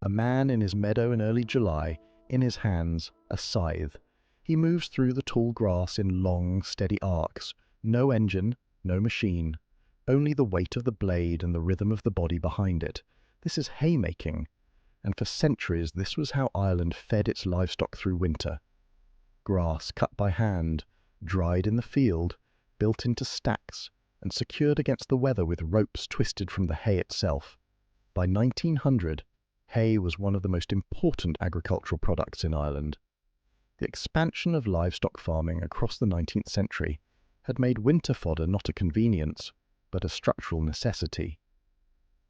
A man in his meadow in early July, in his hands a scythe. He moves through the tall grass in long, steady arcs. No engine, no machine. Only the weight of the blade and the rhythm of the body behind it. This is haymaking. And for centuries this was how Ireland fed its livestock through winter. Grass cut by hand, dried in the field, built into stacks, and secured against the weather with ropes twisted from the hay itself. By 1900, hay was one of the most important agricultural products in Ireland. The expansion of livestock farming across the 19th century had made winter fodder not a convenience, but a structural necessity.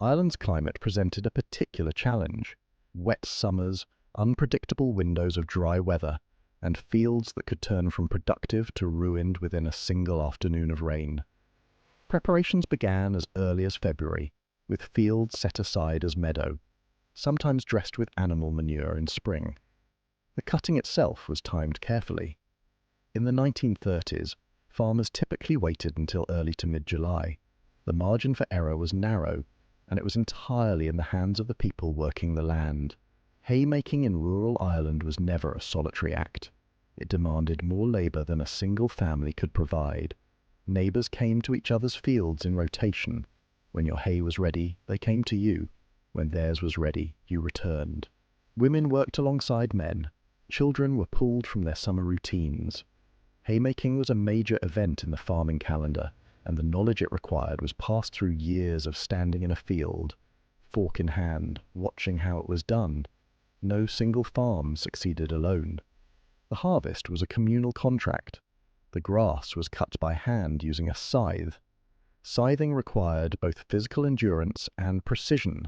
Ireland's climate presented a particular challenge: wet summers, unpredictable windows of dry weather, and fields that could turn from productive to ruined within a single afternoon of rain. Preparations began as early as February, with fields set aside as meadow, sometimes dressed with animal manure in spring. The cutting itself was timed carefully. In the 1930s, farmers typically waited until early to mid-July. The margin for error was narrow, and it was entirely in the hands of the people working the land. Haymaking in rural Ireland was never a solitary act. It demanded more labour than a single family could provide. Neighbours came to each other's fields in rotation. When your hay was ready, they came to you. When theirs was ready, you returned. Women worked alongside men. Children were pulled from their summer routines. Haymaking was a major event in the farming calendar, and the knowledge it required was passed through years of standing in a field, fork in hand, watching how it was done. No single farm succeeded alone. The harvest was a communal contract. The grass was cut by hand using a scythe. Scything required both physical endurance and precision.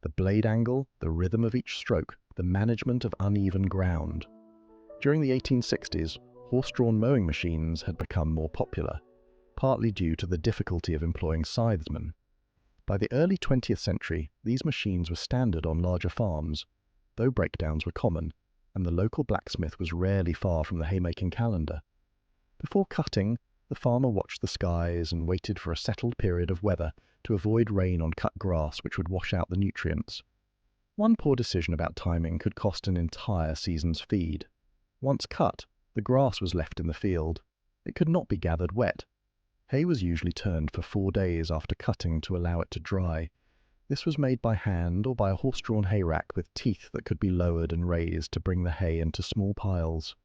The blade angle, the rhythm of each stroke, the management of uneven ground. During the 1860s, horse-drawn mowing machines had become more popular, partly due to the difficulty of employing scythesmen. By the early 20th century, these machines were standard on larger farms, though breakdowns were common, and the local blacksmith was rarely far from the haymaking calendar. Before cutting, the farmer watched the skies and waited for a settled period of weather to avoid rain on cut grass which would wash out the nutrients. One poor decision about timing could cost an entire season's feed. Once cut, the grass was left in the field. It could not be gathered wet. Hay was usually turned for 4 days after cutting to allow it to dry. This was made by hand or by a horse-drawn hay rack with teeth that could be lowered and raised to bring the hay into small piles.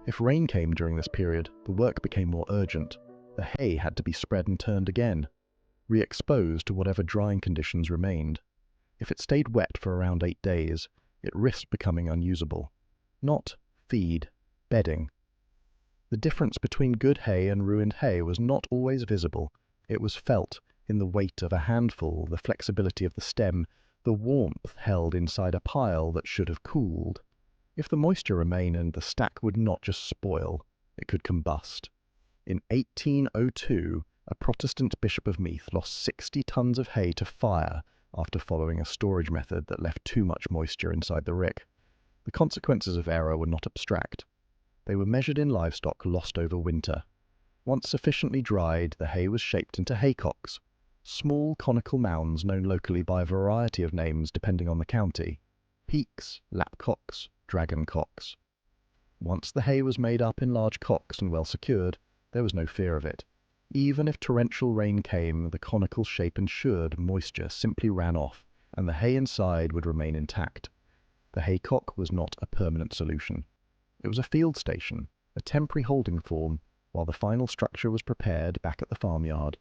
If rain came during this period, the work became more urgent. The hay had to be spread and turned again, re-exposed to whatever drying conditions remained. If it stayed wet for around 8 days, it risked becoming unusable. Not feed, bedding. The difference between good hay and ruined hay was not always visible. It was felt in the weight of a handful, the flexibility of the stem, the warmth held inside a pile that should have cooled. If the moisture remained and the stack would not just spoil, it could combust. In 1802, a Protestant Bishop of Meath lost 60 tons of hay to fire after following a storage method that left too much moisture inside the rick. The consequences of error were not abstract. They were measured in livestock lost over winter. Once sufficiently dried, the hay was shaped into haycocks, small conical mounds known locally by a variety of names depending on the county. peaks, lapcocks, dragon cocks. Once the hay was made up in large cocks and well secured, there was no fear of it. Even if torrential rain came, the conical shape ensured moisture simply ran off, and the hay inside would remain intact. The haycock was not a permanent solution. It was a field station, a temporary holding form, while the final structure was prepared back at the farmyard.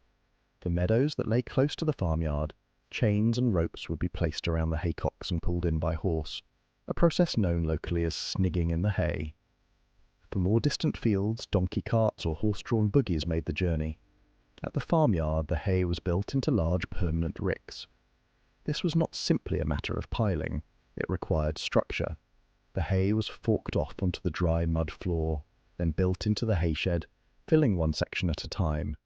For meadows that lay close to the farmyard, chains and ropes would be placed around the haycocks and pulled in by horse, a process known locally as snigging in the hay. For more distant fields, donkey carts or horse-drawn buggies made the journey. At the farmyard, the hay was built into large permanent ricks. This was not simply a matter of piling. It required structure. The hay was forked off onto the dry mud floor, then built into the hayshed, filling one section at a time.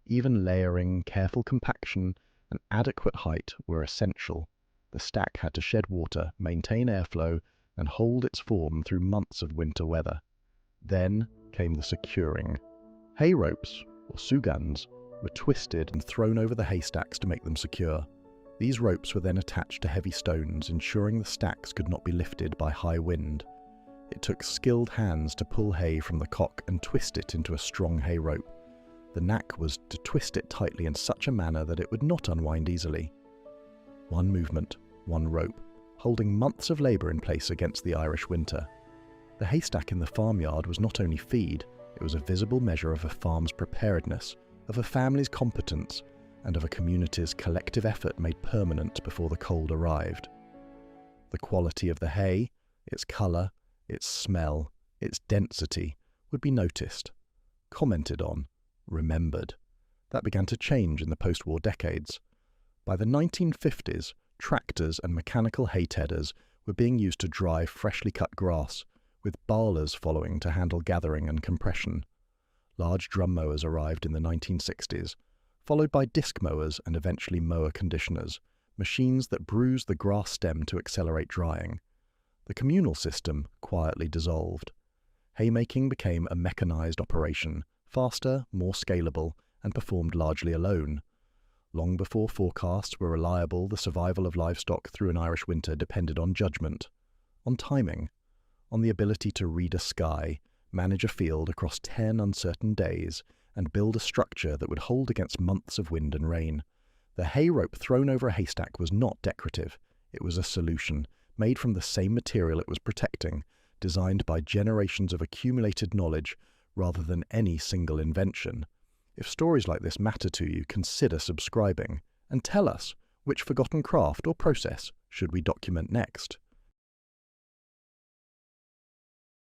Even layering, careful compaction, and adequate height were essential. The stack had to shed water, maintain airflow, and hold its form through months of winter weather. Then came the securing. Hay ropes, or sugans, were twisted and thrown over the haystacks to make them secure. These ropes were then attached to heavy stones, ensuring the stacks could not be lifted by high wind. It took skilled hands to pull hay from the cock and twist it into a strong hay rope. The knack was to twist it tightly in such a manner that it would not unwind easily. One movement, one rope, holding months of labour in place against the Irish winter. The haystack in the farmyard was not only feed, it was a visible measure of a farm's preparedness, of a family's competence, and of a community's collective effort made permanent before the cold arrived. The quality of the hay, its colour, its smell, its density, would be noticed, commented on, remembered. That began to change in the post-war decades. By the 1950s, tractors and mechanical hay tedders were being used to drive freshly cut grass, with balers following to handle gathering and compression. Large drum mowers arrived in the 1960s, followed by disc mowers and eventually mower conditioners, machines that bruised the grass stem to accelerate drying. The communal system quietly dissolved. Haymaking became a mechanized operation, faster, more scalable, and performed largely alone. Long before forecasts were reliable, the survival of livestock through an Irish winter depended on judgment, on timing, on the ability to read a sky, manage a field across 10 uncertain days, and build a structure that would hold against months of wind and rain. The hay rope thrown over a haystack was not decorative. It was a solution, made from the same material it was protecting, designed by generations of accumulated knowledge rather than any single invention. If stories like this matter to you, consider subscribing, and tell us which forgotten craft or process should we document next.